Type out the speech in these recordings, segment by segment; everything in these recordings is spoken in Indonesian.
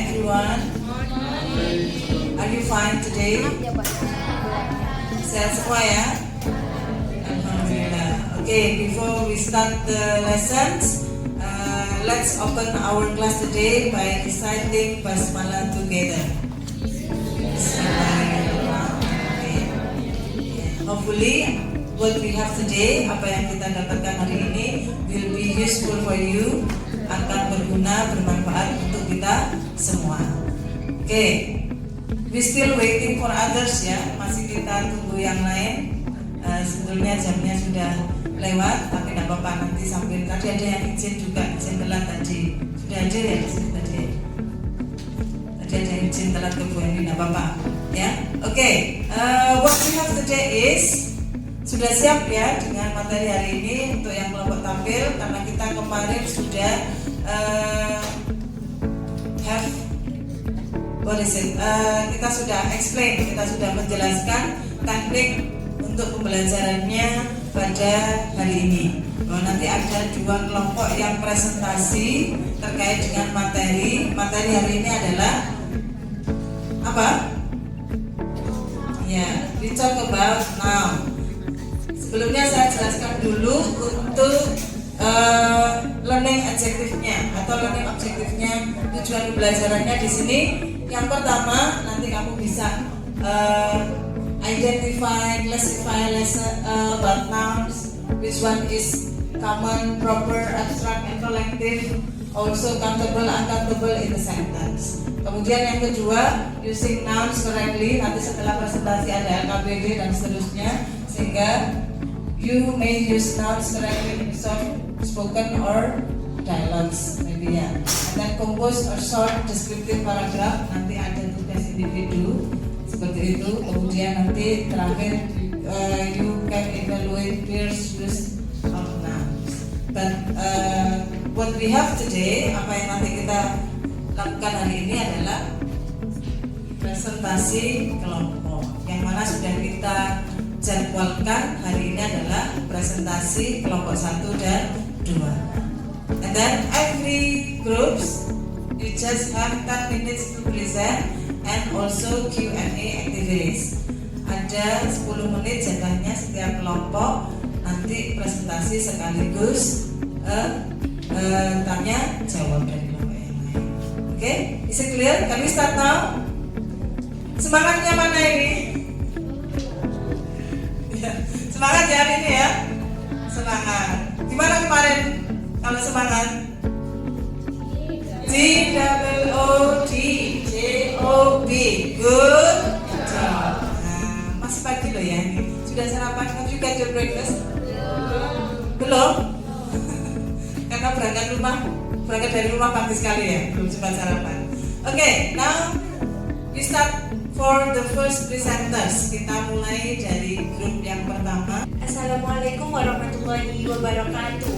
everyone. Are you fine today? Sehat semua ya? Alhamdulillah. Okay, before we start the lessons, let's open our class today by reciting basmalah together. Hopefully, what we have today, apa yang kita dapatkan hari ini, will be useful for you, akan berguna, bermanfaat untuk kita semua. Okay, we still waiting for others ya, masih kita tunggu yang lain. Sebetulnya jamnya sudah lewat, tapi tidak apa-apa, nanti sambil tadi ada yang izin juga, izin telat tadi. Sudah hadir ya di sini tadi. Tadi ada yang izin telat ke Bu Eni, tidak apa-apa. Ya, oke. What we have today is, sudah siap ya dengan materi hari ini untuk yang kelompok tampil, karena kita kemarin sudah kita sudah explain, kita sudah menjelaskan teknik untuk pembelajarannya pada hari ini. Bahwa nanti ada dua kelompok yang presentasi terkait dengan materi. Materi hari ini adalah apa? Ya, we talk about noun. Sebelumnya saya jelaskan dulu untuk learning adjektifnya atau learning objektifnya, tujuan pembelajarannya di sini. Yang pertama, nanti kamu bisa identify, classify about nouns, which one is common, proper, abstract, and collective, also countable, uncountable in the sentence. Kemudian yang kedua, using nouns correctly. Nanti setelah presentasi ada LKBD dan seterusnya, sehingga you may use nouns correctly in spoken or dialogues, maybe ya. And then compose a short descriptive paragraph. Nanti ada tugas individu seperti itu. Kemudian nanti terakhir you can evaluate peers use of nouns. But what we have today, apa yang nanti kita lakukan hari ini adalah presentasi kelompok, yang mana sudah kita jadwalkan hari ini adalah presentasi kelompok 1 dan 2. And then every groups you just have 10 minutes to present and also Q&A activities. Ada 10 menit jatahnya setiap kelompok, nanti presentasi sekaligus tanya jawab dari kelompok yang lain. Oke, is it clear? Can we start now? Semangatnya mana ini? Semangat ya hari ini ya? Semangat. Gimana kemarin kalau semangat? G-O-O-D J-O-B. Good job. Masih pagi loh ya ini. Sudah sarapan? Have you got your breakfast? Belum? Karena berangkat dari rumah pagi sekali ya, belum sempat sarapan. Okay, now we start for the first presenters. Kita mulai dari grup yang pertama. Assalamualaikum warahmatullahi wabarakatuh.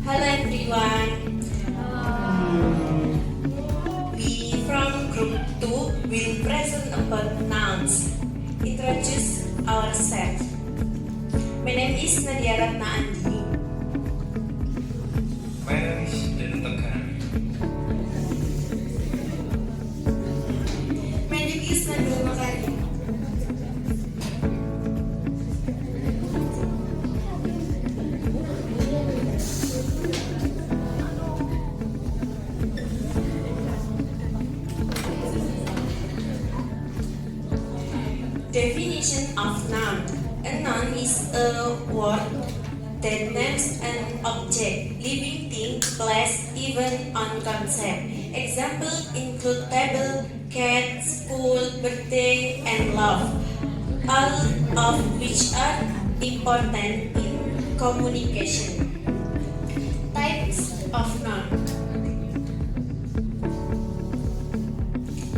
Hello everyone. We from group 2 will present about nouns. Introduce ourselves. My name is Nadia Ratna Andi. My name is Danu Tegar. My name is Nadia Makari. Definition of noun. A noun is a word that names an object, living thing, place, event, or concept. Examples include table, cat, school, birthday, and love, all of which are important in communication. Types of noun.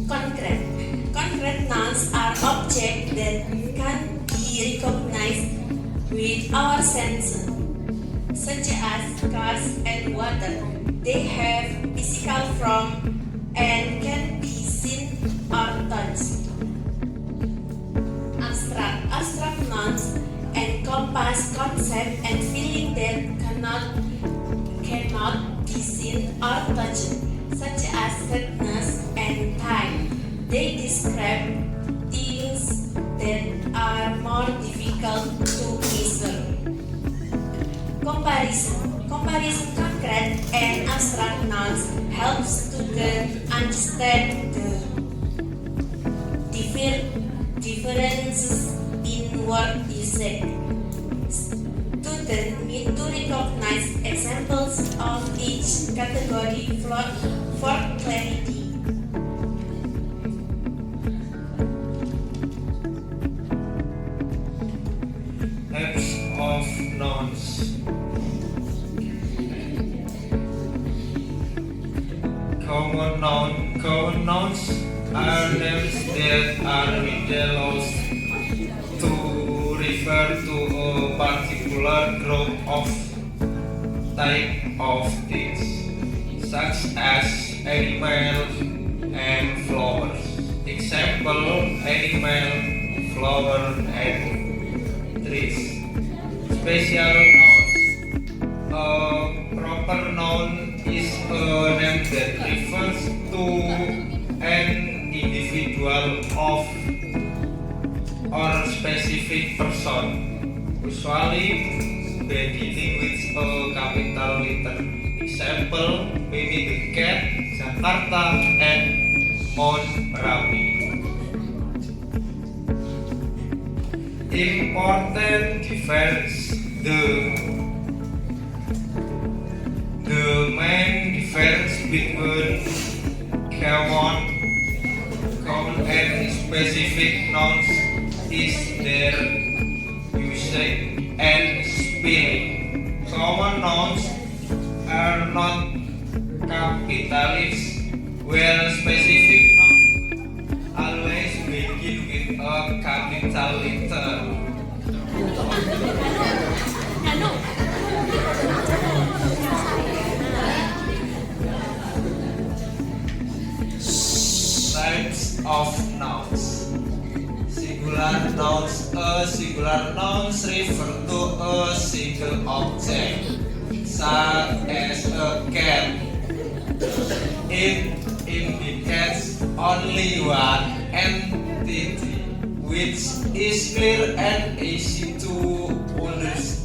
Concrete. Concrete nouns are objects that can be recognized with our senses, such as cars and water. They have physical form and can be seen or touched. Abstract. Abstract nouns encompass concepts and feelings that cannot be such as sadness and time. They describe things that are more difficult to measure. Comparison concrete and abstract nouns helps students understand the differences in word usage. Students need to recognize examples of each category for clarity. Types of nouns. Common nouns are names that are used to refer to a particular group of type of things, such as animals and flowers. Example: animal, flower, and trees. Special nouns. A proper noun is a name that refers to an individual of or specific person, usually beginning with a capital letter. Example: Mimi the cat, Jakarta, and Mount Merapi. Important difference. The main difference between common and specific nouns is their usage and spelling. Common nouns are not capitalists, while specific nouns always begin with a capital letter. Types of nouns. Singular nouns. A singular nouns refer to a single object, such as a cat. It indicates only one entity, which is clear and easy to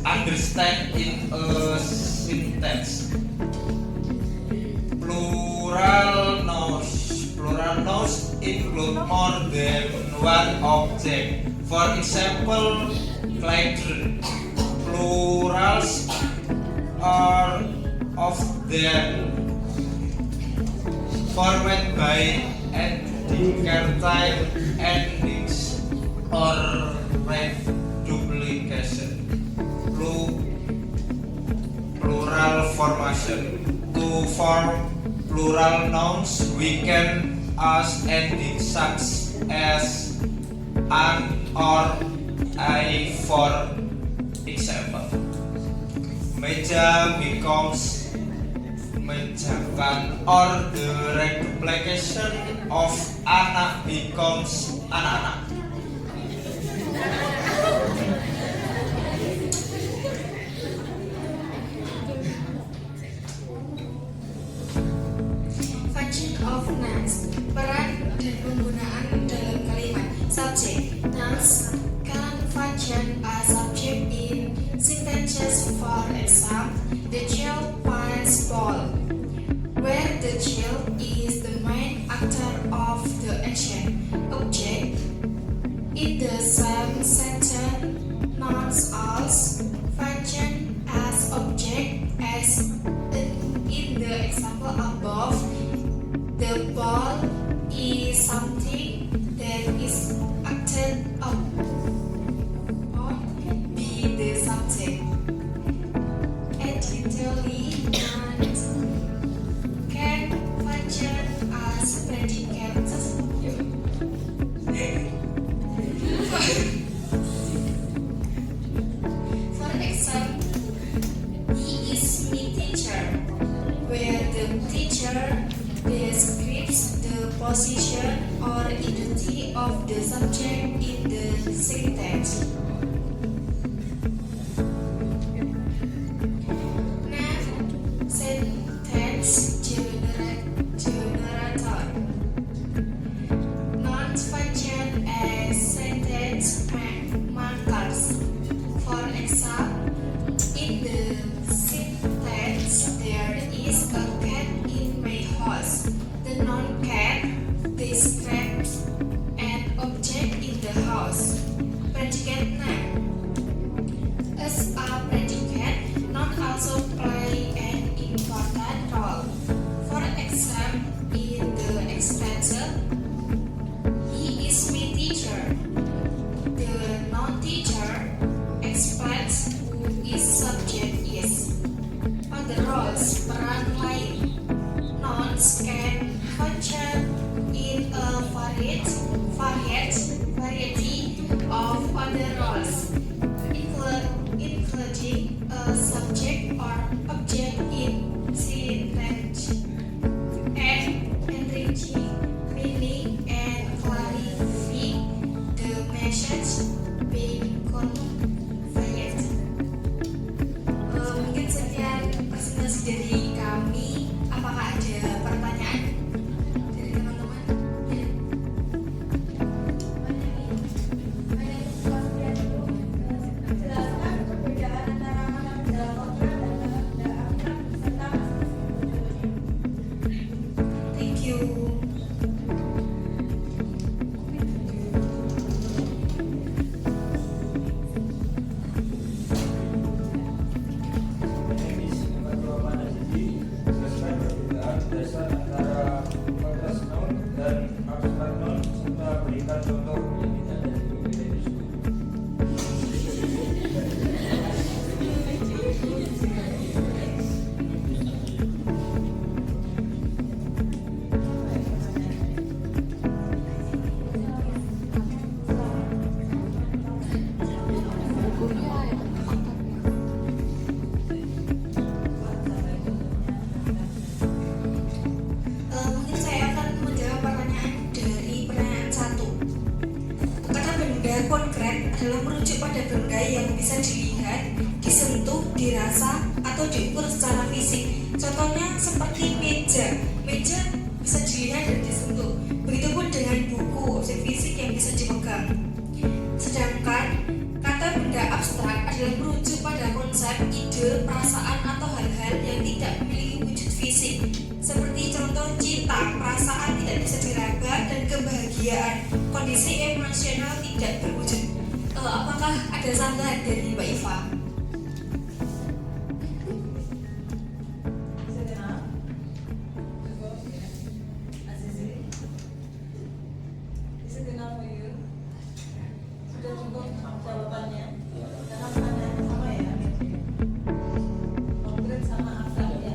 understand in a sentence. Plural nouns. Plural nouns include more than one object. For example, glider. Plurals are often formed by indicatile endings or reduplication. Plural formation. To form plural nouns, we can use endings such as an or I. For example, meja becomes mejakan, or the reduplication of anak becomes anak-anak. Function of nouns. Peran dan penggunaan dalam kalimat. Subject. Nouns can function as subject in sentences. For example, the child plays ball, where the child is the main actor of the action. Object. In the same sentence, nouns also function as object, as in the example above. The ball is something that is acted upon. Be the subject. Additionally, nouns can function as predicates. For example, he is my teacher, where the teacher describes the position or identity of the subject in the sentence. Now, sentence general is a cat in my house. The noun cat describes an object in the house. Predicate noun. As a predicate, noun also play an important role. For example, in the expression, he is my teacher. The noun teacher explains who is subject is. Other roles, peran lain. Nouns can function in a variety of other roles, including a subject or object in sentence, and enriching meaning and clarifying the message being conveyed. Mungkin sekian presentasi dari kami. Apakah ada pertanyaan dari teman-teman? Ya. Jelaskan perbedaan antara mana dalam kontrak dan dalam abstrak serta Thank you. Jelaskan perbedaan dasar antara kontras noun dan abstrak noun serta berikan contoh yang tidak ada di PPT tersebut. Mungkin saya akan menjawab pertanyaan dari pertanyaan 1. Kata benda konkret adalah merujuk pada benda yang bisa dilihat, disentuh, dirasa, atau diukur secara fisik. Contohnya seperti meja. Meja bisa dilihat dan disentuh. Begitupun dengan buku, objek fisik yang bisa dipegang. Sedangkan kata benda abstrak adalah merujuk pada konsep, ide, perasaan, atau hal-hal yang tidak memiliki wujud fisik. Seperti contoh cinta, perasaan tidak bisa diraba, dan kebahagiaan, kondisi emosional tidak berwujud. Apakah ada tambahan dari Mbak Iva? Sudah cukup jawabannya. Karena pertanyaannya sama ya. Konkret sama abstrak ya.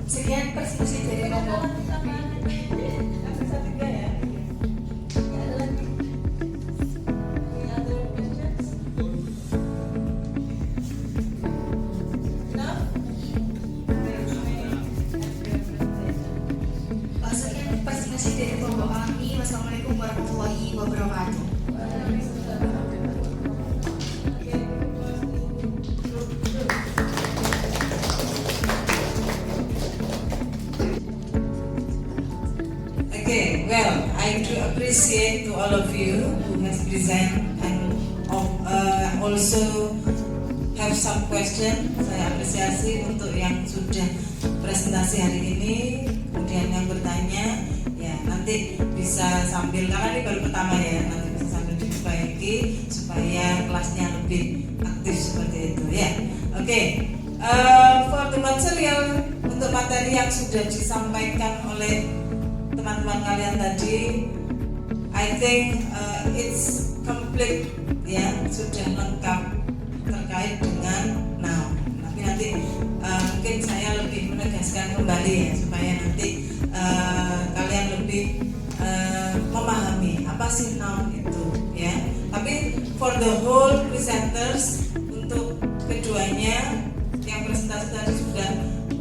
Sekian presentasi dari kelompok. Bisa 3 ya. Nggak ada lagi. Any other questions? Enough? Sekian presentasi dari kelompok kami. Wassalamualaikum warahmatullahi wabarakatuh. Okay, well, I do appreciate to all of you who has present and also have some question. Saya apresiasi untuk yang sudah presentasi hari ini, kemudian yang bertanya, ya nanti bisa sambil, karena ini baru pertama ya, nanti bisa sambil diperbaiki supaya kelasnya lebih aktif seperti itu ya. Oke, for the material, untuk materi yang sudah disampaikan oleh teman-teman kalian tadi, I think it's complete ya, sudah lengkap terkait dengan noun. Tapi nanti mungkin saya lebih menegaskan kembali ya, supaya nanti kalian lebih memahami apa sih noun itu ya. Tapi for the whole presenters, untuk keduanya yang presentasi tadi sudah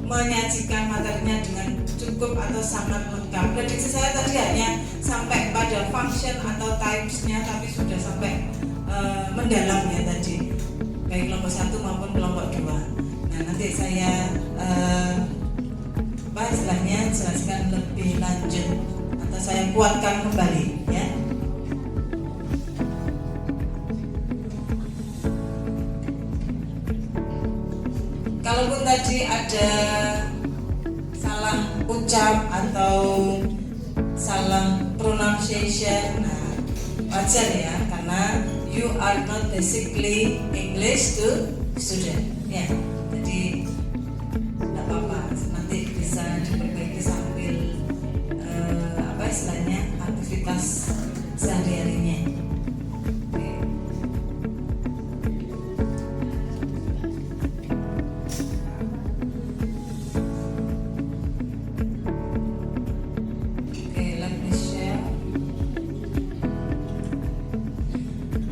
menyajikan materinya dengan cukup atau sangat lengkap. Prediksi saya tadi hanya sampai pada function atau types-nya, tapi sudah sampai mendalam ya tadi, baik kelompok 1 maupun kelompok 2. Nah nanti saya istilahnya jelaskan lebih lanjut atau saya kuatkan kembali ya. kalaupun tadi ada salah ucap atau salah pronunciation, nah wajar ya, karena you are not basically English to student ya, jadi tidak apa-apa, nanti bisa diperbaiki sambil apa istilahnya aktivitas sehari-harinya. Oke. Oke, let me share.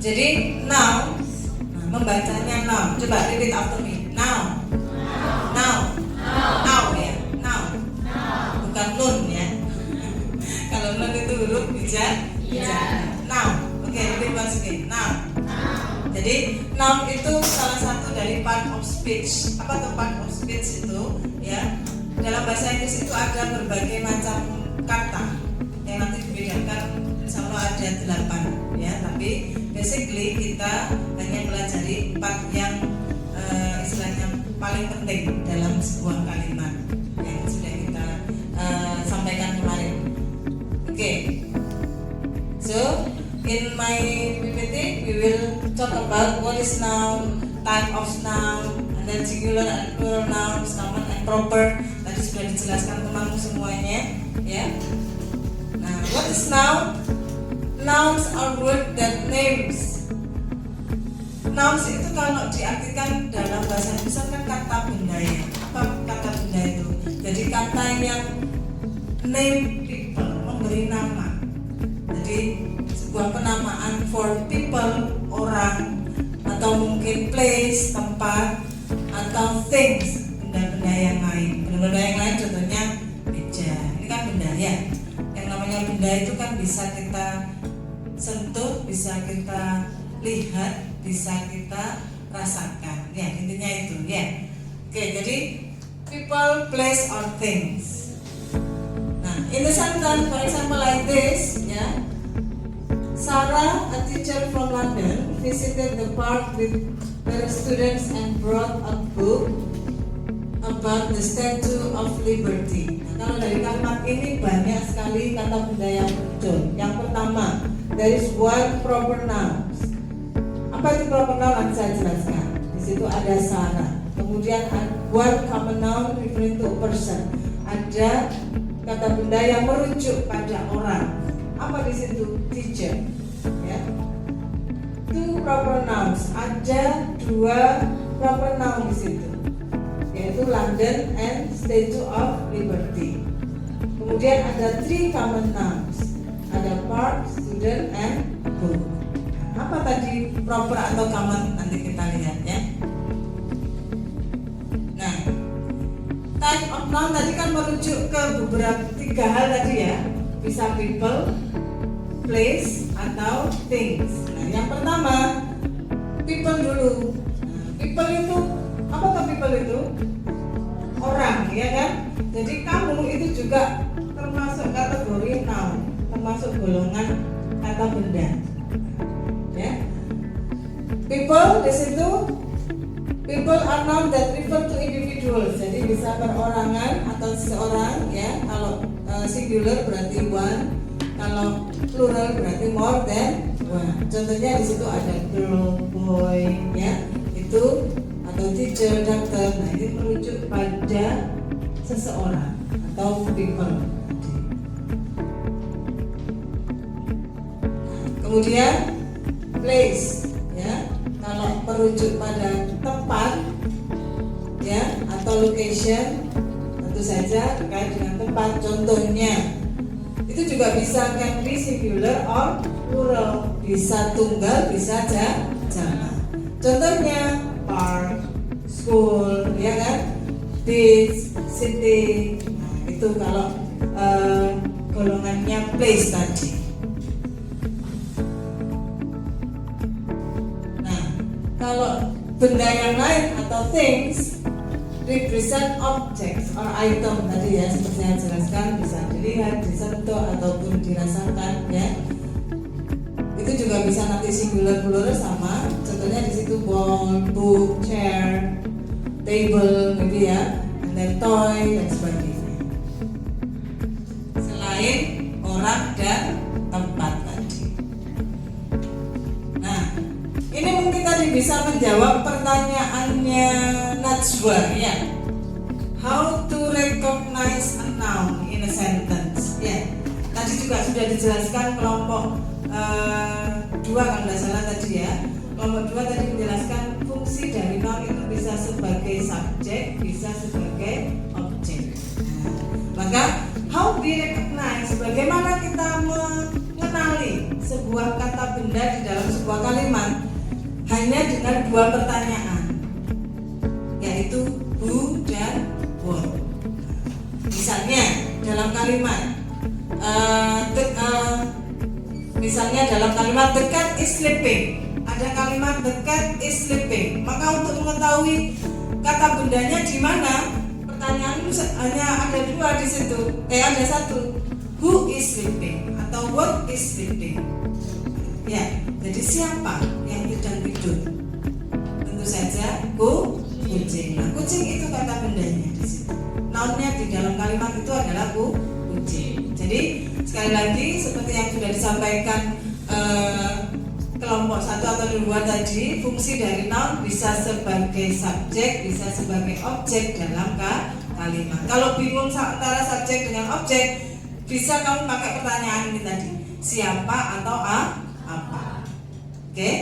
Jadi now, nah, membacanya now. Coba repeat after me. Now, now, now ya, now. Bukan nun ya. Kalau nun itu huruf bijak. Now, oke, repeat once again. Now. Jadi noun itu salah satu dari part of speech. Apa tuh part of speech itu? Ya, dalam bahasa Inggris itu ada berbagai macam kata yang nanti dibedakan. Insya Allah ada 8 ya. Tapi basically kita hanya pelajari 4 yang istilahnya paling penting dalam sebuah kalimat yang sudah kita sampaikan kemarin. Oke. So in my PPT we will talk about what is noun, type of noun, and then singular and plural nouns, common and proper. Tadi sudah dijelaskan teman semuanya, ya. Nah, what is noun? Nouns are word that names. Nouns itu kalau diartikan dalam bahasa Indonesia kan kata benda ya. Apa kata benda itu? Jadi kata yang name people, memberi nama. Jadi sebuah penamaan for people, orang, atau mungkin place, tempat, atau things, benda-benda yang lain. Benda-benda yang lain contohnya meja. Ini kan benda ya. Yang namanya benda itu kan bisa kita sentuh, bisa kita lihat, bisa kita rasakan. Ya, intinya itu ya. Oke, jadi people, place, or things. Nah, in the sentence, for example like this, ya. Sarah, a teacher from London, visited the park with her students and brought a book about the Statue of Liberty. Nah, kalau dari kalimat ini banyak sekali kata benda yang muncul. Yang pertama, there is one proper noun. Apa itu proper noun? Nanti saya jelaskan. Di situ ada Sarah. Kemudian one common noun referring to a person. Ada kata benda yang merujuk pada orang. Apa di situ? Teacher. Ya. Two proper nouns. Ada 2 proper noun di situ, yaitu London and Statue of Liberty. Kemudian ada 3 common nouns. Ada park, student, and book. Apa tadi proper atau common? Nanti kita lihat ya. Nah, type of noun tadi kan merujuk ke beberapa 3 hal tadi ya. Bisa people, place, atau things. Nah, yang pertama people dulu. Nah, people itu apakah people itu? Orang, ya kan? Jadi kamu itu juga termasuk kategori noun, termasuk golongan kata benda. Ya. People di situ, people are noun that refer to individuals. Jadi bisa perorangan atau seseorang ya. Kalau singular berarti one, kalau plural berarti more than one. Contohnya di situ ada girl, boy, ya, itu atau teacher, doctor. Nah, ini merujuk pada seseorang atau people. Kemudian place, ya, kalau merujuk pada tempat, ya, atau location. Tentu saja terkait dengan tempat. Contohnya itu juga bisa can be singular or plural, bisa tunggal, bisa jamak. Contohnya park, school, ya kan, beach, city. Nah, itu kalau golongannya place tadi. Nah, kalau benda yang lain atau things represent objects or item tadi ya, seperti yang jelaskan, bisa dilihat, disentuh ataupun dirasakan ya. Itu juga bisa nanti singular plural sama. Contohnya di situ ball, book, chair, table gitu ya, and then toy dan sebagainya. Selain orang dan tempat tadi. Nah, ini mungkin tadi bisa menjawab pertanyaannya Najwa ya. How to recognize a noun in a sentence? Ya, tadi juga sudah dijelaskan kelompok 2 kalau tidak salah tadi ya. Kelompok 2 tadi menjelaskan fungsi dari noun itu bisa sebagai subjek, bisa sebagai objek. Maka how we recognize, bagaimana kita mengenali sebuah kata benda di dalam sebuah kalimat hanya dengan 2 pertanyaan, yaitu who dan what. Misalnya dalam kalimat misalnya dalam kalimat the cat is sleeping, ada kalimat the cat is sleeping. Maka untuk mengetahui kata bendanya di mana, pertanyaan hanya ada 2 di situ. Ada 1, who is sleeping atau what is sleeping. Ya, jadi siapa yang sedang tidur? Tentu saja kucing. Nah, kucing itu kata bendanya di situ. Nounnya di dalam kalimat itu adalah kucing. Jadi sekali lagi seperti yang sudah disampaikan kelompok 1 atau 2 tadi, fungsi dari noun bisa sebagai subjek, bisa sebagai objek dalam kalimat. Kalau bingung antara subjek dengan objek, bisa kamu pakai pertanyaan ini tadi, siapa atau apa. Oke?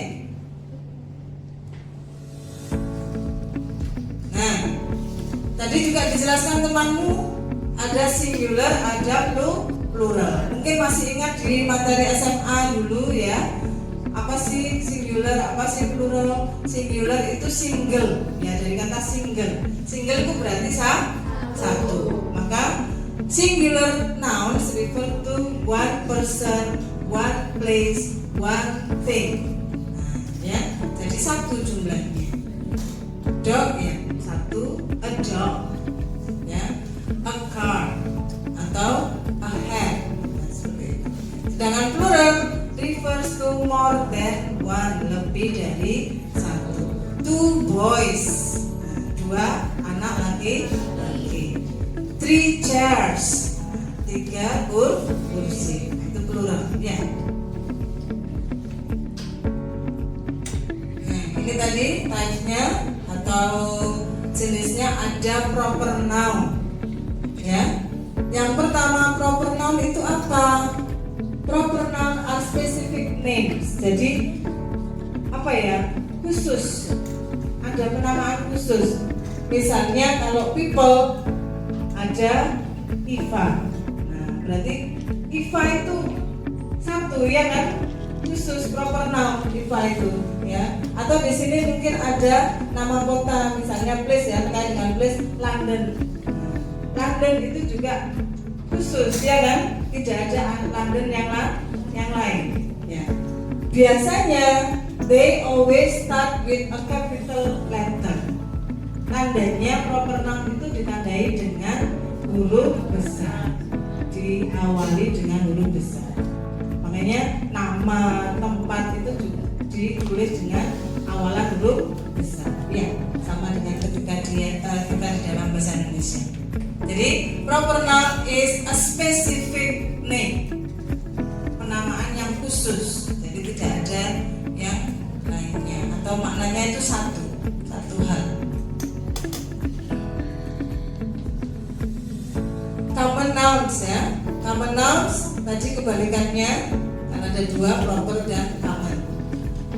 Nah, tadi juga dijelaskan temanmu ada singular, ada plural. Mungkin masih ingat di materi SMA dulu ya. Apa sih singular, apa sih plural? Singular itu single, ya dari kata single. Single itu berarti satu. Maka singular nouns refer to one person, one place, one thing. Nah, ya, jadi 1 jumlahnya. Dog ya, 1, a dog. Ya, a car atau a hat. Nah, seperti itu. Sedangkan plural refers to more than one, lebih dari 1. 2 boys, 2 anak laki-laki. 3 chairs, 3 kursi. Itu plural ya. Nah, ini tadi type-nya atau jenisnya ada proper noun ya. Yang pertama, proper noun itu apa? Proper noun are specific names. Jadi apa ya? Khusus. Ada penamaan khusus. Misalnya kalau people ada Iva. Nah, berarti Iva itu 1 ya kan? Khusus proper noun Iva itu ya. Atau di sini mungkin ada nama kota, misalnya place ya, terkait dengan place London. London itu juga khusus ya kan, tidak ada London yang lain ya. Biasanya they always start with a capital letter. Tandanya proper noun itu ditandai dengan huruf besar, diawali dengan huruf besar. Makanya nama tempat itu juga ditulis dengan awalan huruf besar ya, sama dengan ketika kita di dalam bahasa Indonesia. Jadi proper noun is a specific name, penamaan yang khusus. Jadi tidak ada yang lainnya, atau maknanya itu satu hal. Common nouns ya. Common nouns tadi kebalikannya, kan ada 2, proper dan common.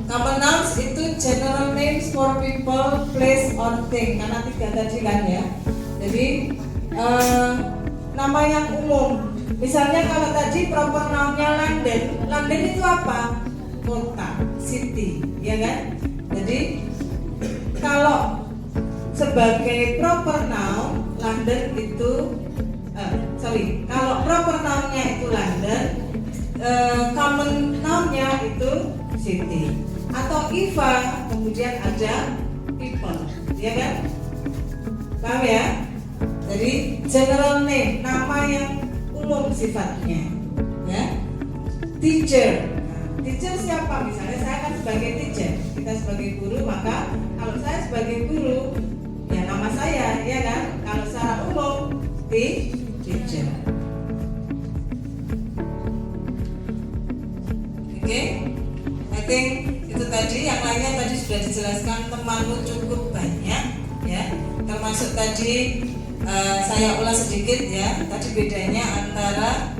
Common nouns itu general names for people, place, or thing. Karena 3 tadi kan ya. Jadi nama yang umum. Misalnya kalau tadi proper noun-nya London. London itu apa? Kota, city, ya kan? Jadi kalau sebagai proper noun London itu kalau proper noun-nya itu London, common noun-nya itu city. Atau Iva, kemudian ada people, ya kan? Paham ya? Jadi general name, nama yang umum sifatnya ya. Teacher, teacher siapa? Misalnya saya kan sebagai teacher, kita sebagai guru, maka kalau saya sebagai guru ya nama Teacher. Oke, I think itu tadi. Yang lainnya tadi sudah dijelaskan temanmu cukup banyak ya. Termasuk tadi saya ulas sedikit ya. Tadi bedanya antara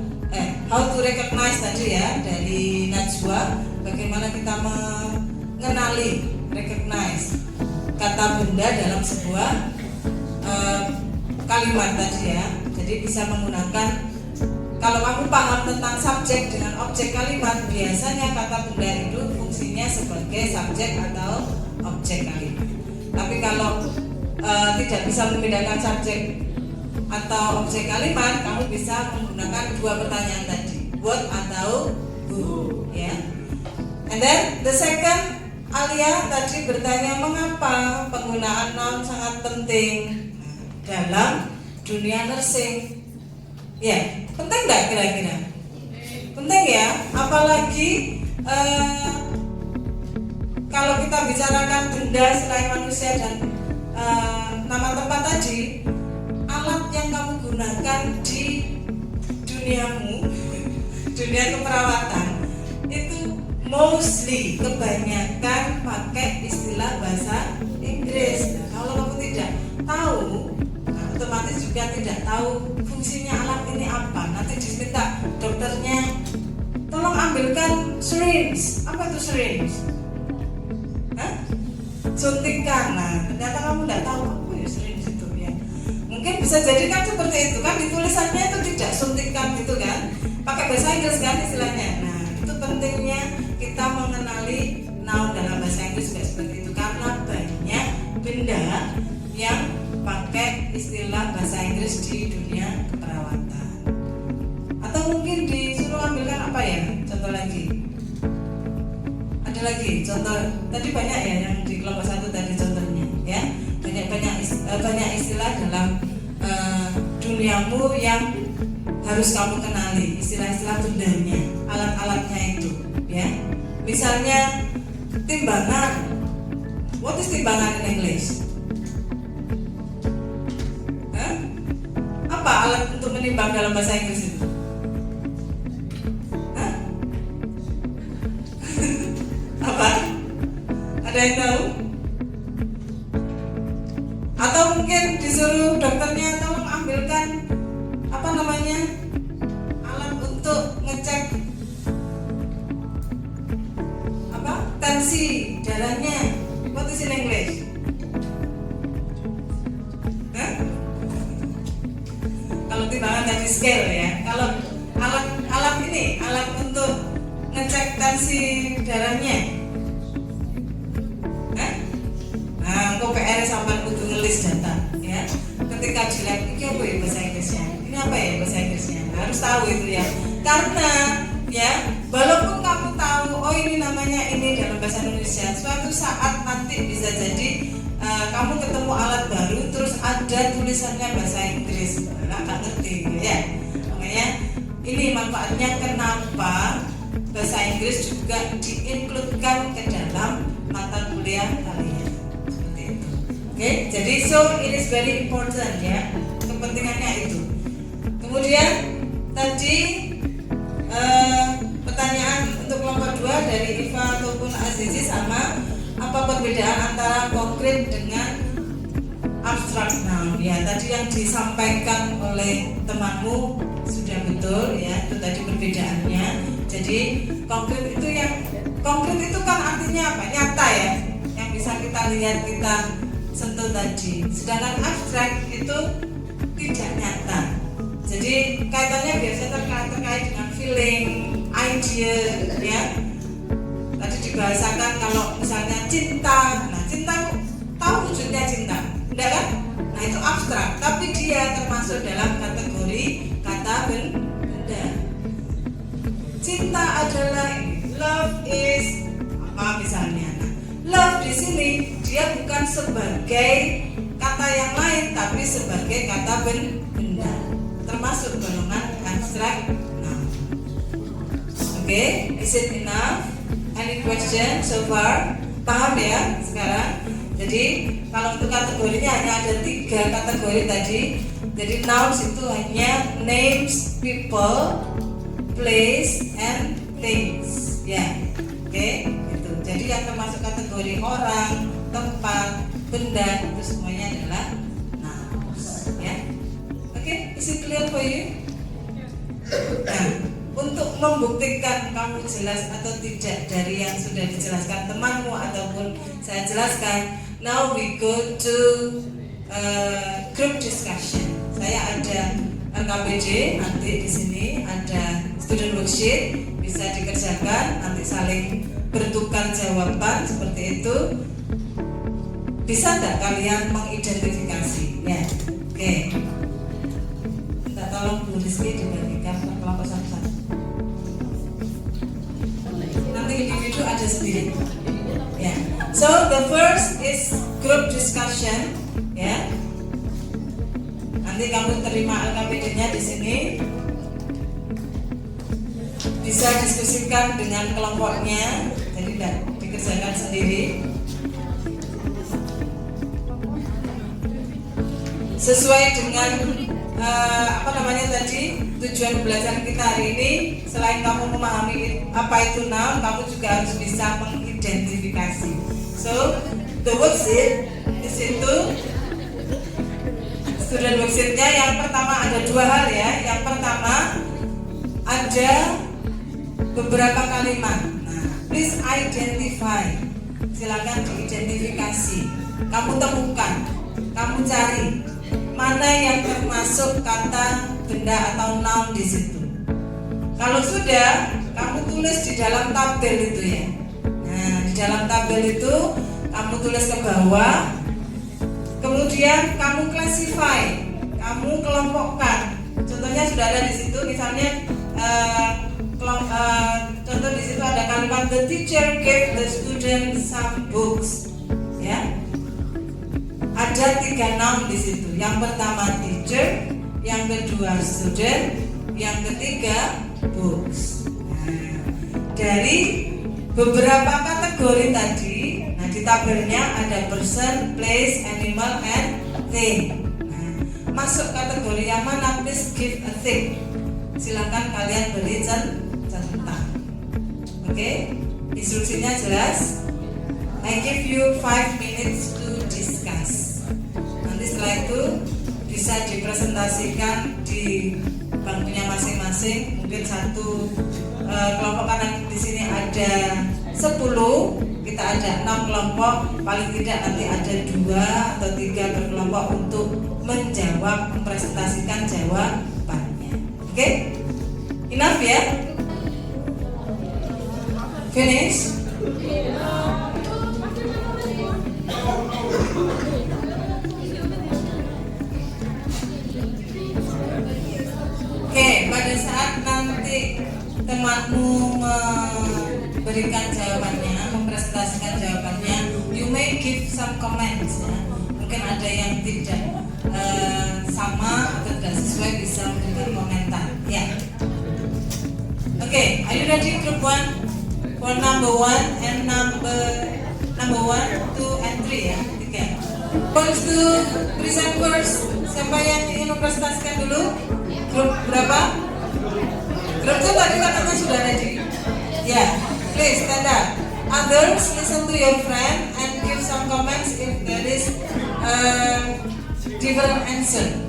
how to recognize tadi ya dari Najwa. Bagaimana kita mengenali, recognize kata benda dalam sebuah kalimat tadi ya. Jadi bisa menggunakan, kalau kamu paham tentang subjek dengan objek kalimat, biasanya kata benda itu fungsinya sebagai subjek atau objek kalimat. Tapi kalau tidak bisa membedakan subjek atau objek kalimat, kamu bisa menggunakan dua pertanyaan tadi, what atau who ya. And then the second, Alia tadi bertanya mengapa penggunaan noun sangat penting dalam dunia nursing. Ya, penting nggak kira-kira? Penting ya, apalagi kalau kita bicarakan benda selain manusia dan nama tempat tadi, alat yang kamu gunakan di duniamu, dunia keperawatan itu mostly kebanyakan pakai istilah bahasa Inggris. Nah, kalau kamu tidak tahu, otomatis juga tidak tahu fungsinya alat ini apa. Nanti diminta dokternya, tolong ambilkan syringe. Apa itu syringe? Suntikan. Nah, ternyata kamu tidak tahu apa ya syringe itu ya. Mungkin bisa jadi kan seperti itu kan, di tulisannya itu tidak suntikan gitu kan, pakai bahasa Inggris kan istilahnya. Nah, itu pentingnya kita mengenali noun dalam bahasa Inggris juga seperti itu, karena banyak benda yang pakai istilah bahasa Inggris di dunia keperawatan. Atau mungkin disuruh ambilkan apa ya? Contoh lagi. Ada lagi contoh. Tadi banyak ya yang di kelompok 1 tadi contohnya ya. Banyak istilah dalam duniamu yang harus kamu kenali, istilah-istilah bendanya, alat-alatnya itu ya. Misalnya timbangan. What is timbangan in English? Apa alat untuk menimbang dalam bahasa Inggris itu? Apa? Ada yang tahu? Atau mungkin disuruh dokternya tolong ambilkan apa namanya, alat untuk ngecek apa, tensi darahnya. What is in English? Kalau timbangan tadi scale ya. Kalau alat ini, alat untuk ngecek tensi darahnya. Nah, kok PR sampai kudu ngelis data ya. Ketika dilihat ini apa ya bahasa Inggrisnya? Ini apa ya bahasa Inggrisnya? Harus tahu itu ya. Karena ya, walaupun kamu tahu oh ini namanya ini dalam bahasa Indonesia, suatu saat nanti bisa jadi kamu ketemu alat baru terus ada tulisannya bahasa Inggris, nggak ngerti ya. Makanya ini manfaatnya kenapa bahasa Inggris juga diinkludkan ke dalam mata kuliah kalian seperti itu. Oke, jadi so it is very important ya, kepentingannya itu. Kemudian tadi pertanyaan untuk kelompok 2 dari Iva ataupun Azizi sama, apa perbedaan antara konkret dengan abstrak noun ya. Tadi yang disampaikan oleh temanmu sudah betul ya, itu tadi perbedaannya. Jadi konkret itu kan artinya apa? Nyata ya, yang bisa kita lihat, kita sentuh tadi. Sedangkan abstrak itu tidak nyata. Jadi kaitannya biasanya terkait dengan feeling, idea ya. Tadi dibahasakan kalau misalnya cinta. Nah, cinta tahu wujudnya cinta, enggak kan? Nah, itu abstrak, tapi dia termasuk dalam kategori kata benda. Cinta adalah love is apa misalnya. Nah, love di sini dia bukan sebagai kata yang lain, tapi sebagai kata benda, termasuk golongan abstrak. Oke, is it enough? Any question so far? Paham ya sekarang? Jadi kalau untuk kategorinya hanya ada 3 kategori tadi. Jadi nouns itu hanya names, people, place, and things. Ya, oke, itu. Jadi yang termasuk kategori orang, tempat, benda itu semuanya adalah nouns. Ya, oke, is it clear for you? Nah, untuk membuktikan kamu jelas atau tidak dari yang sudah dijelaskan temanmu ataupun saya jelaskan, now we go to group discussion. Saya ada LKPD, nanti di sini ada student worksheet, bisa dikerjakan, nanti saling bertukar jawaban seperti itu. Bisa nggak kalian mengidentifikasi? Ya, oke. Minta tolong Bu Rizky dibagikan ke kelompok satu-satu. Nanti individu ada sendiri. Ya. So the first is group discussion. Ya. Nanti kamu terima LKPD-nya di sini. Bisa diskusikan dengan kelompoknya, jadi tidak dikerjakan sendiri. Sesuai dengan tujuan belajar kita hari ini, selain kamu memahami apa itu noun, kamu juga harus bisa mengidentifikasi. So the worksheet di situ, student worksheetnya yang pertama ada dua hal ya. Yang pertama ada beberapa kalimat. Nah, please identify. Silakan diidentifikasi. Kamu temukan, kamu cari mana yang termasuk kata, benda atau noun di situ. Kalau sudah, kamu tulis di dalam tabel itu ya. Nah, di dalam tabel itu kamu tulis ke bawah. Kemudian kamu classify, kamu kelompokkan. Contohnya sudah ada di situ, misalnya contoh di situ ada kalimat the teacher gave the student some books. Ya, ada 3 noun di situ. Yang pertama teacher, yang kedua student, yang ketiga books. Nah, dari beberapa kategori tadi, nah di tabelnya ada person, place, animal, and thing. Nah, masuk kategori yang mana? Please give a thing. Silakan kalian beri catatan. Oke, instruksinya jelas. I give you 5 minutes to discuss. Nanti setelah itu bisa dipresentasikan di bangkunya masing-masing. Mungkin satu kelompok, karena di sini ada 10, kita ada 6 kelompok. Paling tidak nanti ada 2 atau 3 berkelompok untuk menjawab, mempresentasikan jawabannya. Oke, enough ya? Finish? Oke, pada saat nanti temanmu memberikan jawabannya, mempresentasikan jawabannya, you may give some comments ya. Mungkin ada yang tidak sama atau tidak sesuai, bisa memberikan komentar ya. Oke, are you ready group 1? For number 1 and number 1, 2, and 3 ya. Oke. Wants to present first. Siapa yang ingin mempresentasikan dulu? Grup berapa? Grup 2 tadi katanya sudah ready. Ya, please stand up. Others, listen to your friend and give some comments if there is different answer.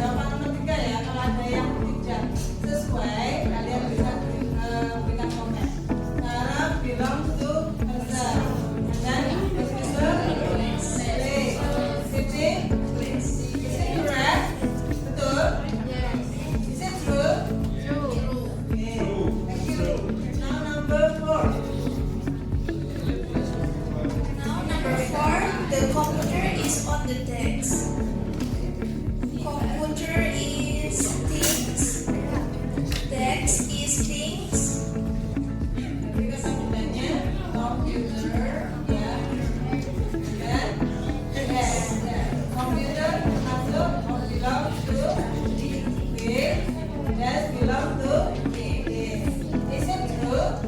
jawaban nomor 3 ya. Kalau ada yang tidak sesuai, kalian bisa berikan komen. Sarah belong to herself. Dan Professor Siti, is it correct? Betul? Is it true? Okay. Thank you. Now number 4. Now number 4, the computer is on the desk. Computer is things. Desk is things. Ketika sambutannya komputer ya. Dan komputer masuk belong to B. Desk belong to A. Is it true?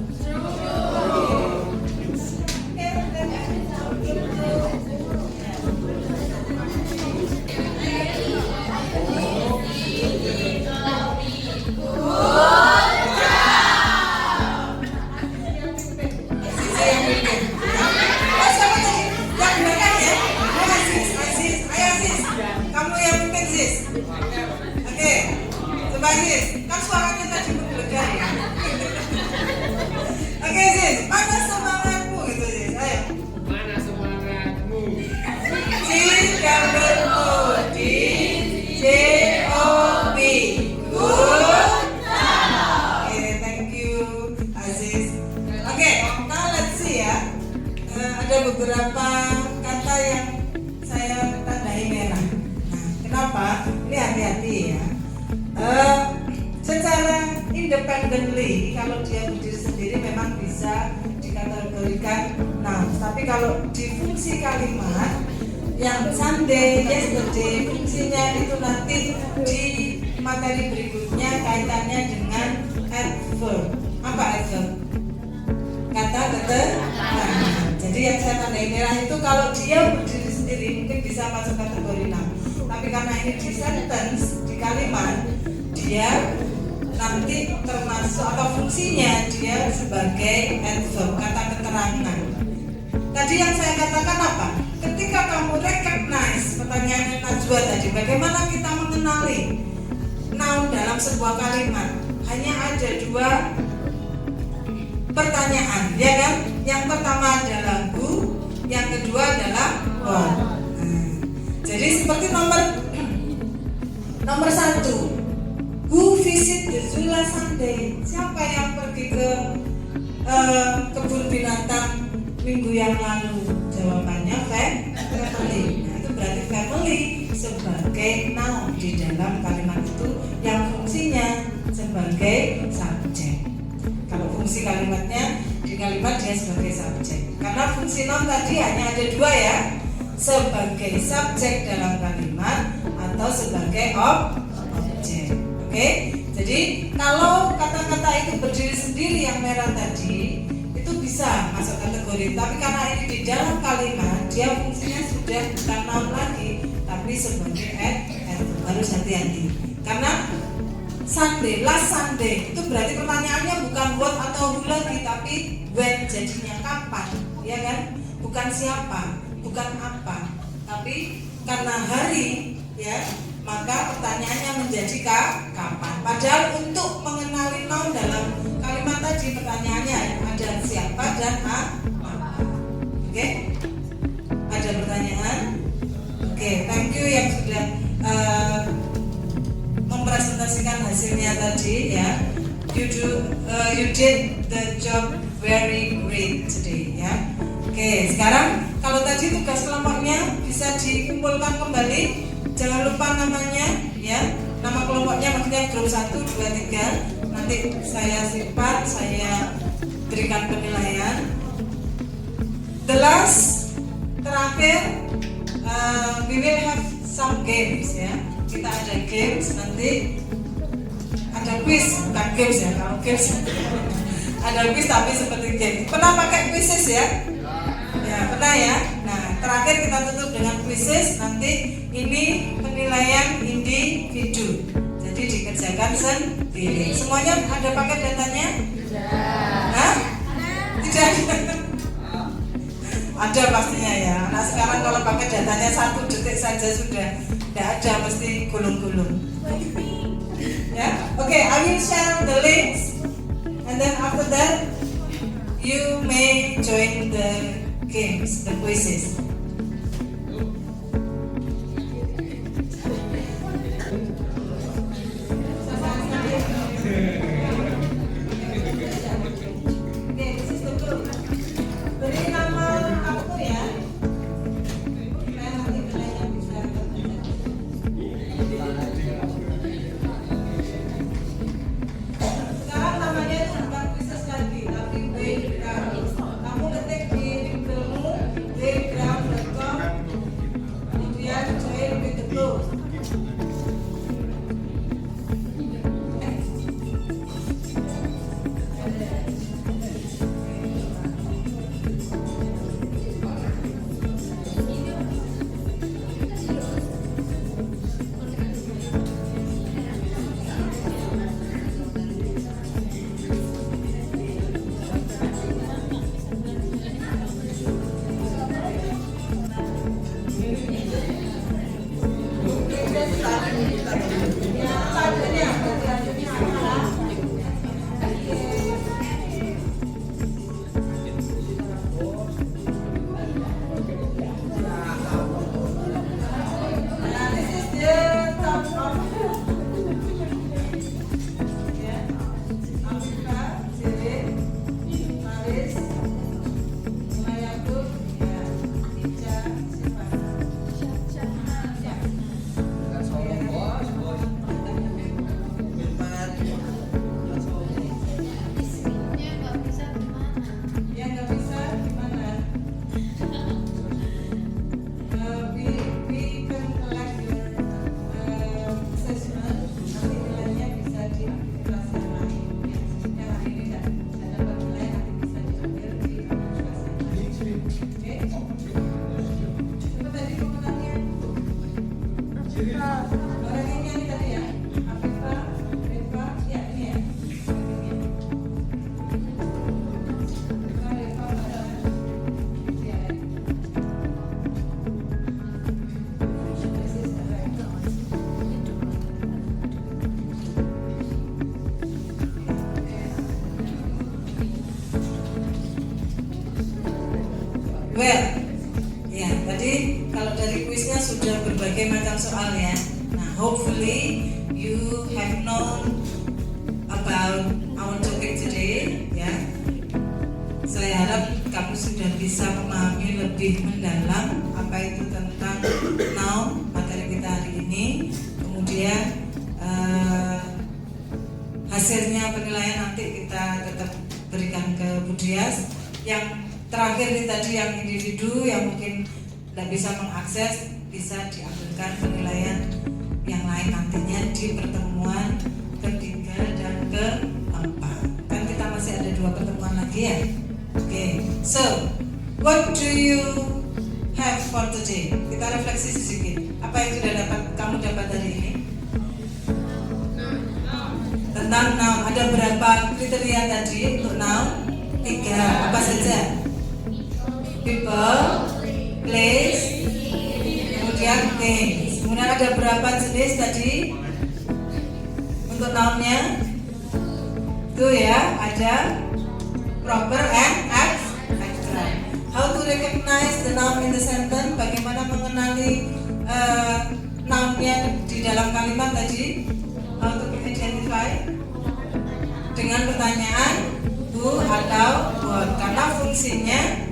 Kamu yang pimpin sis. Oke, coba sis. Kan suaranya tadi menggelegar ya. Oke sis, mana semangatmu gitu sis. Ayo. Mana semangatmu? C-O-D J-O-B. Good. Oke, thank you Aziz. Oke, now let's see ya. Ada beberapa kata yang saya tandai merah. Nah, kenapa? Ini hati-hati ya. Secara independently, kalau dia berdiri sendiri memang bisa dikategorikan noun. Tapi kalau di fungsi kalimat yang Sunday, yesterday, fungsinya itu nanti di materi berikutnya kaitannya dengan adverb. Apa adverb? Kata keterangan. Jadi yang saya tandai merah itu kalau dia berdiri sendiri mungkin bisa masuk kategori noun. Tapi karena ini di sentence, di kalimat, dia nanti termasuk atau fungsinya dia sebagai adverb, kata keterangan. Tadi yang saya katakan apa? Ketika kamu recognize pertanyaannya Najwa tadi, bagaimana kita mengenali noun dalam sebuah kalimat? Hanya ada 2 pertanyaan, ya kan? Yang pertama adalah who, yang kedua adalah what. Jadi seperti nomor 1, who visit the zoo last Sunday? Siapa yang pergi ke kebun binatang minggu yang lalu? Jawabannya family. Nah, itu berarti family sebagai noun di dalam kalimat itu yang fungsinya sebagai subjek. Kalau fungsi kalimatnya di kalimat dia sebagai subjek. Karena fungsi noun tadi hanya ada 2 ya, sebagai subjek dalam kalimat atau sebagai objek. Oke, jadi kalau kata-kata itu berdiri sendiri yang merah tadi itu bisa masuk kategori. Tapi karena ini di dalam kalimat dia fungsinya sudah bukan noun lagi, tapi sebagai adverb. Harus hati-hati. Karena Sunday, last Sunday itu berarti pertanyaannya bukan what atau who lagi, tapi when, jadinya kapan, ya kan? Bukan siapa, bukan apa, tapi karena hari, ya, maka pertanyaannya menjadi kapan. Padahal untuk mengenali noun dalam kalimat tadi pertanyaannya ada siapa dan apa. Oke? Ada pertanyaan? Oke, thank you yang sudah mempresentasikan hasilnya tadi ya. You did the job very great today ya. Oke, sekarang kalau tadi tugas kelompoknya bisa dikumpulkan kembali. Jangan lupa namanya ya. Nama kelompoknya maksudnya grup 1, 2, 3. Nanti saya simpan, saya berikan penilaian. The last, terakhir, we will have some games ya. Kita ada games, nanti ada quiz, bukan games ya. Kalau games ada quiz tapi seperti game. Pernah pakai quizzes ya? Ya, pernah ya. Nah, terakhir kita tutup dengan quizzes. Nanti ini penilaian individu. Jadi dikerjakan sendiri. Semuanya ada paket datanya? Tidak. Hah? Tidak. Ada pastinya ya. Nah sekarang kalau pakai datanya 1 detik saja sudah tidak ada, mesti gulung-gulung. Ya, okay, I will share the links, and then after that you may join the games, the quizzes. Okay, this is the book. Beri nama aku ya. Supaya nanti nilainya bisa terbaca. Sekarang namanya itu bukan quizzes lagi, tapi background. Kamu ketik di Google-mu background.com, kemudian join with the book. Well, ya tadi kalau dari kuisnya sudah berbagai macam soal ya. Nah, hopefully you have known about our topic today, ya. Saya harap kamu sudah bisa memahami lebih mendalam apa itu tentang noun materi kita hari ini. Kemudian hasilnya penilaian nanti kita tetap berikan ke Bu Dias. Yang terakhir ini tadi yang individu yang mungkin tidak bisa mengakses, bisa diambilkan penilaian yang lain nantinya di pertemuan ketiga dan keempat. Kan kita masih ada 2 pertemuan lagi ya. Okay, so what do you have for today? Kita refleksi sedikit. Apa yang sudah kamu dapat hari ini? Tentang noun. Ada berapa kriteria tadi untuk noun? 3. Apa saja? People, place, kemudian things. Kemudian ada berapa jenis tadi untuk nounnya? Tuh ya, ada proper and abstract. How to recognize the noun in the sentence? Bagaimana mengenali nounnya di dalam kalimat tadi? How to identify? Dengan pertanyaan who atau what, karena fungsinya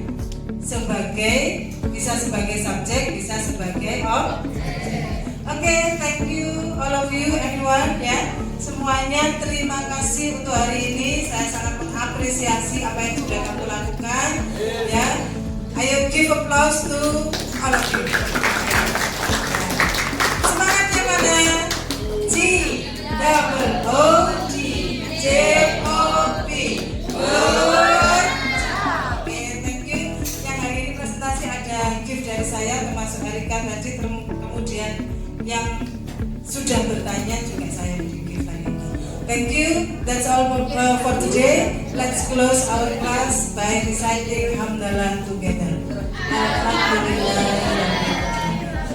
bisa sebagai subjek, bisa sebagai objek. Oke, thank you all of you everyone ya. Semuanya terima kasih untuk hari ini. Saya sangat mengapresiasi apa yang sudah kamu lakukan ya. Ayo give applause to all of you. Semangatnya mana? G double O D J O P. Dari saya termasuk Erika tadi, kemudian yang sudah bertanya juga saya beri gift hari ini. Thank you. That's all for today. Let's close our class by reciting Hamdalah together. Alhamdulillah.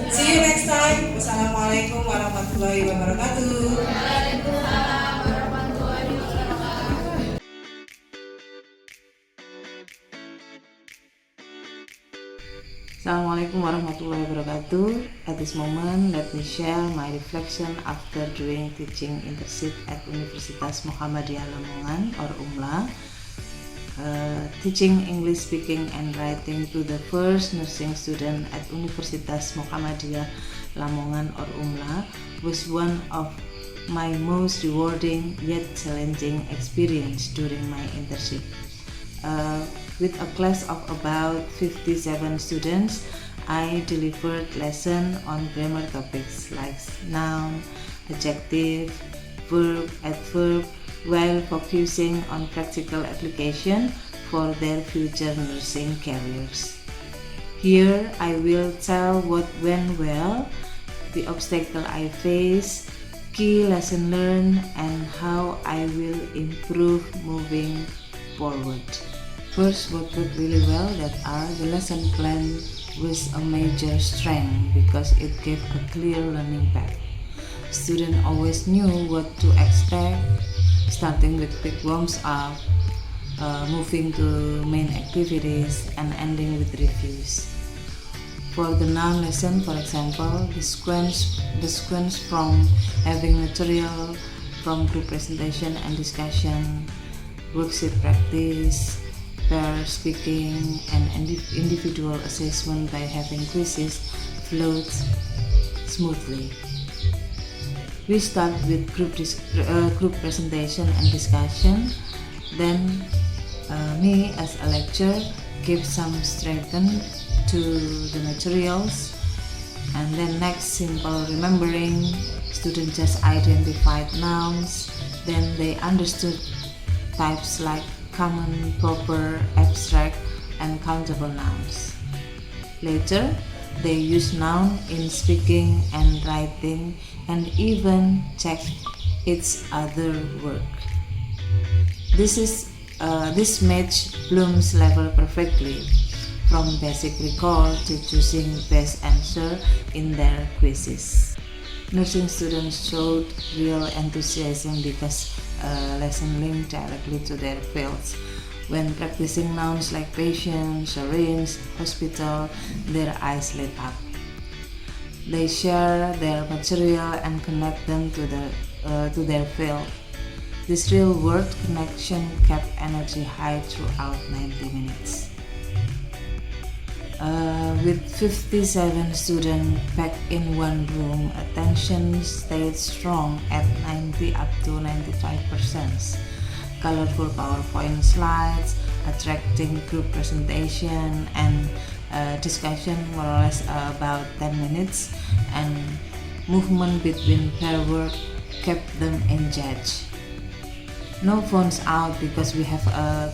See you next time. Wassalamualaikum warahmatullahi wabarakatuh. Assalamualaikum warahmatullahi wabarakatuh. At this moment, let me share my reflection after doing teaching internship at Universitas Muhammadiyah Lamongan or UMLA. Teaching English speaking and writing to the first nursing student at Universitas Muhammadiyah Lamongan or UMLA was one of my most rewarding yet challenging experience during my internship. With a class of about 57 students, I delivered lessons on grammar topics like noun, adjective, verb, adverb, while focusing on practical application for their future nursing careers. Here, I will tell what went well, the obstacle I faced, key lesson learned, and how I will improve moving forward. First, what worked really well the lesson plan was a major strength because it gave a clear learning path. Students always knew what to expect, starting with quick warms up, moving to main activities, and ending with reviews. For the noun lesson, for example, the sequence from having material from group presentation and discussion, worksheet practice, pair speaking, and individual assessment by having quizzes flowed smoothly. We start with group presentation and discussion, then me as a lecturer give some strength to the materials, and then next simple remembering. Students just identified nouns, then they understood types like common, proper, abstract, and countable nouns. Later, they use noun in speaking and writing and even check each other work. This match Bloom's level perfectly, from basic recall to choosing best answer in their quizzes. Nursing students showed real enthusiasm because lesson linked directly to their fields. When practicing nouns like patient, syringe, hospital, their eyes lit up. They share their material and connect them to their field. This real-world connection kept energy high throughout 90 minutes. With 57 students packed in one room, attention stayed strong at 90 up to 95%. Colorful PowerPoint slides, attracting group presentation, and discussion more or less about 10 minutes, and movement between pair work kept them engaged. No phones out because we have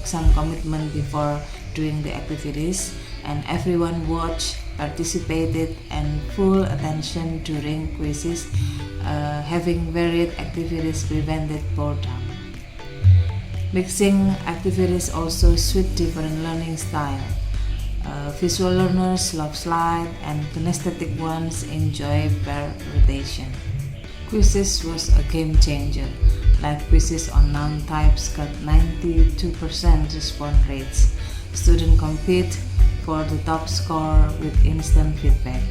some commitment before doing the activities, and everyone watched, participated, and full attention during quizzes. Having varied activities prevented boredom. Mixing activities also suit different learning style. Visual learners love slide, and kinesthetic ones enjoy pair rotation. Quizzes was a game changer. Like quizzes on noun types got 92% response rates. Students compete for the top score with instant feedback.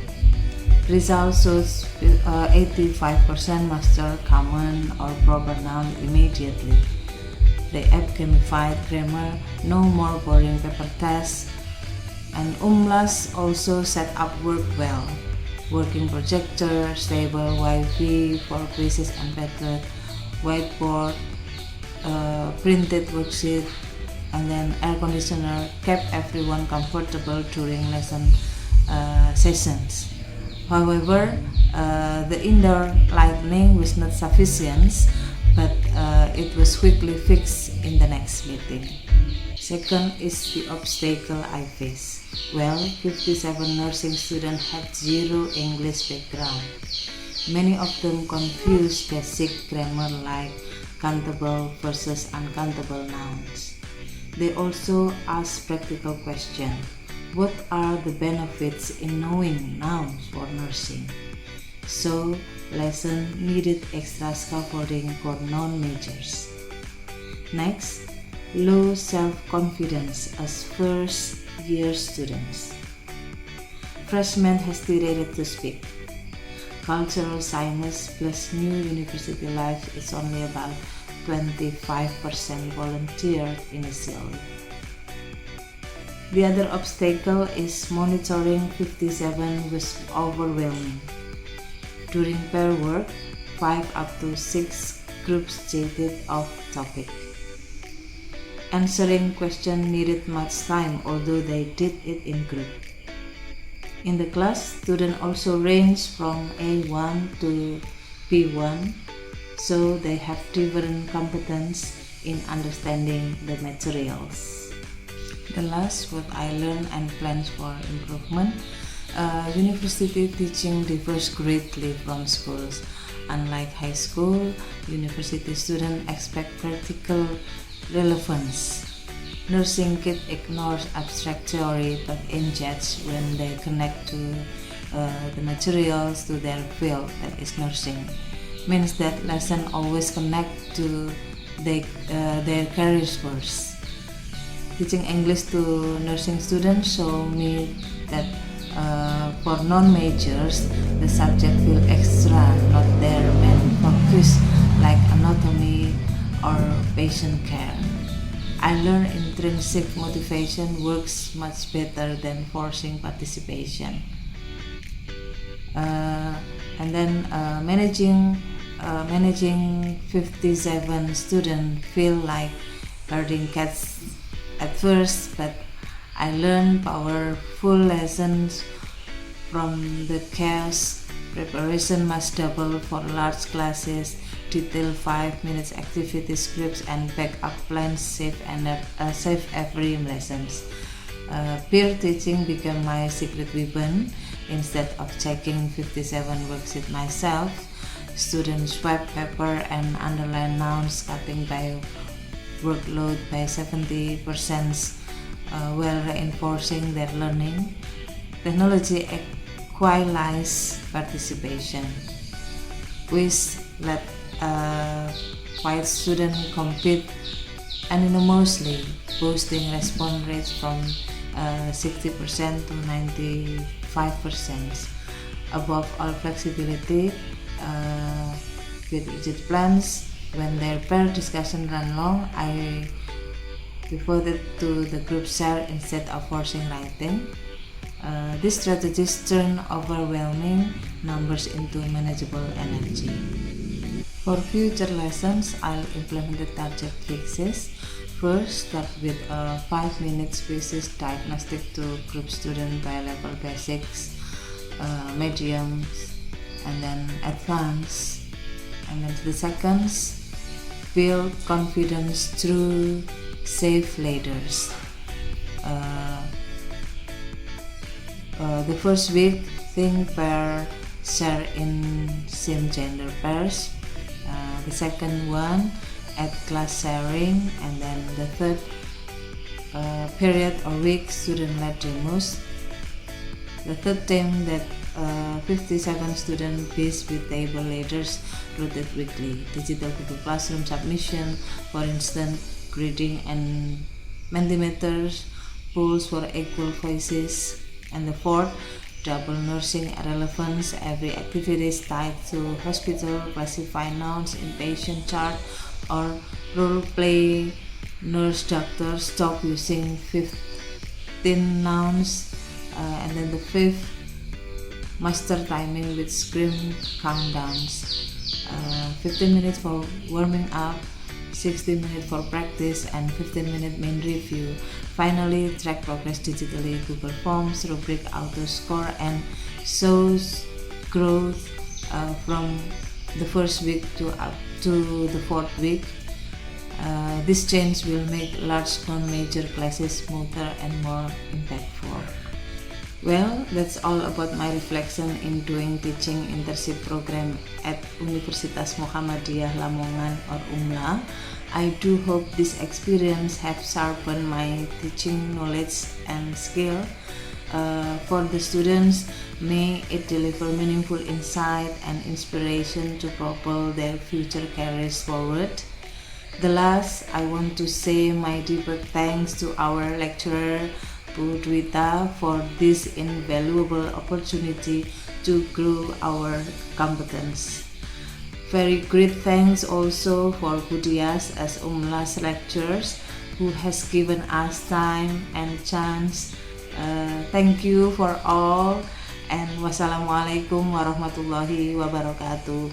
Results shows 85% master common or proper noun immediately. The app gamified grammar, no more boring paper tests, and UMLAS also set up work well. Working projector, stable Wi-Fi for quizzes and Padlet, whiteboard, printed worksheet, and then air conditioner kept everyone comfortable during lesson sessions. However, the indoor lighting was not sufficient, but it was quickly fixed in the next meeting. Second is the obstacle I faced. Well, 57 nursing students had zero English background. Many of them confused basic grammar like countable versus uncountable nouns. They also asked practical questions. what are the benefits in knowing nouns for nursing? So, lesson needed extra scaffolding for non-majors. Next, low self-confidence as first-year students. Freshmen hesitated to speak. Cultural science plus new university life is only about 25% volunteered initially. The other obstacle is monitoring 57 was overwhelming. During pair work, 5 up to 6 groups chatted off topic. Answering question needed much time, although they did it in group. In the class, students also range from A1 to B1, so they have different competence in understanding the materials. The last, what I learned and plans for improvement. University teaching differs greatly from schools. Unlike high school, university students expect practical relevance. Nursing kit ignores abstract theory but engage when they connect to the materials to their field, that is nursing. Means that lesson always connect to their careers first. Teaching English to nursing students show me that for non-majors, the subject feel extra, not their main focus, like anatomy or patient care. I learned intrinsic motivation works much better than forcing participation. And then managing 57 students feel like herding cats at first, but I learned powerful lessons from the chaos. Preparation must double for large classes, detail 5 minutes activity scripts and backup plans save every lessons. Peer teaching became my secret weapon. Instead of checking 57 worksheets myself, students swipe paper and underline nouns, cutting by workload by 70%, while reinforcing their learning. Technology equalizes participation, which let while students compete anonymously, boosting response rates from 60% to 95%. Above all, flexibility with rigid plans. When their pair discussion ran long, I pivoted to the group share instead of forcing writing. These strategies turn overwhelming numbers into manageable energy. For future lessons, I'll implement the target fixes. First, start with a 5-minute species diagnostic to group students by level basics, mediums, and then advanced. And then the seconds, build confidence through safe ladders. The first week, think pair share in same gender pairs. The second one, add class sharing, and then the third period or week, student-led demos. The third theme that 57 student based with table ladders rotate weekly. Digital Google Classroom submission, for instance, grading and Mentimeters, polls for equal voices. And the fourth, double nursing relevance. Every activity is tied to hospital, classify nouns in patient chart, or role play nurse doctor. Stop using 15 nouns. And then the fifth, master timing with screen countdowns. 15 minutes for warming up, 60 minutes for practice, and 15-minute main review. Finally, track progress digitally. Google Forms, rubric auto score, and shows growth from the first week to up to the fourth week. This change will make large non-major classes smoother and more impactful. Well, that's all about my reflection in doing teaching internship program at Universitas Muhammadiyah Lamongan or UMLA. I do hope this experience have sharpened my teaching knowledge and skill. For the students, may it deliver meaningful insight and inspiration to propel their future careers forward. The last, I want to say my deeper thanks to our lecturer, Bu Dwita, for this invaluable opportunity to grow our competence. Very great thanks also for Budias as UMLA's lecturers who has given us time and chance. Thank you for all, and wassalamualaikum warahmatullahi wabarakatuh.